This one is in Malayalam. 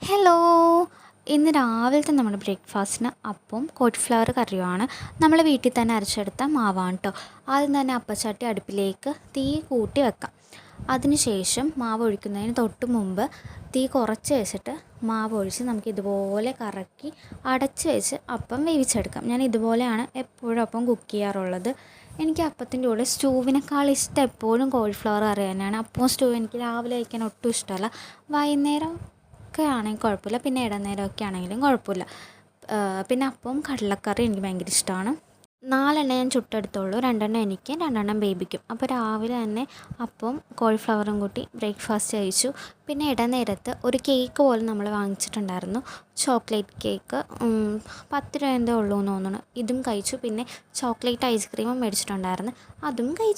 ഹലോ, ഇന്ന് രാവിലത്തെ നമ്മുടെ ബ്രേക്ക്ഫാസ്റ്റിന് അപ്പം കോളിഫ്ലവർ കറിയുമാണ്. നമ്മൾ വീട്ടിൽ തന്നെ അരച്ചെടുത്ത മാവാണ് കേട്ടോ. ആദ്യം തന്നെ അപ്പച്ചട്ടി അടുപ്പിലേക്ക് തീ കൂട്ടി വെക്കാം. അതിനുശേഷം മാവ് ഒഴിക്കുന്നതിന് തൊട്ട് മുമ്പ് തീ കുറച്ച് വെച്ചിട്ട് മാവ് ഒഴിച്ച് നമുക്ക് ഇതുപോലെ കറക്കി അടച്ച് വെച്ച് അപ്പം വേവിച്ചെടുക്കാം. ഞാൻ ഇതുപോലെയാണ് എപ്പോഴും അപ്പം കുക്ക് ചെയ്യാറുള്ളത്. എനിക്ക് അപ്പത്തിൻ്റെ കൂടെ സ്റ്റൂവിനേക്കാൾ ഇഷ്ടം എപ്പോഴും കോളിഫ്ലവർ കറി തന്നെയാണ്. അപ്പവും സ്റ്റൂ എനിക്ക് രാവിലെ കഴിക്കാൻ ഒട്ടും ഇഷ്ടമല്ല. വൈകുന്നേരം ഒക്കെ ആണെങ്കിൽ കുഴപ്പമില്ല, പിന്നെ ഇടനേരമൊക്കെ ആണെങ്കിലും കുഴപ്പമില്ല. പിന്നെ അപ്പം കടലക്കറി എനിക്ക് ഭയങ്കര ഇഷ്ടമാണ്. 4 ഞാൻ ചുട്ടെടുത്തുള്ളൂ, 2 എനിക്ക് 2 ബേബിക്കും. അപ്പോൾ രാവിലെ തന്നെ അപ്പം കോളിഫ്ലവറും കൂട്ടി ബ്രേക്ക്ഫാസ്റ്റ് കഴിച്ചു. പിന്നെ ഇടനേരത്ത് ഒരു കേക്ക് പോലെ നമ്മൾ വാങ്ങിച്ചിട്ടുണ്ടായിരുന്നു, ചോക്ലേറ്റ് കേക്ക്. 10 രൂപ എന്തേ ഉള്ളൂ എന്ന് തോന്നുന്നു. ഇതും കഴിച്ചു. പിന്നെ ചോക്ലേറ്റ് ഐസ്ക്രീമും മേടിച്ചിട്ടുണ്ടായിരുന്നു, അതും കഴിച്ചു.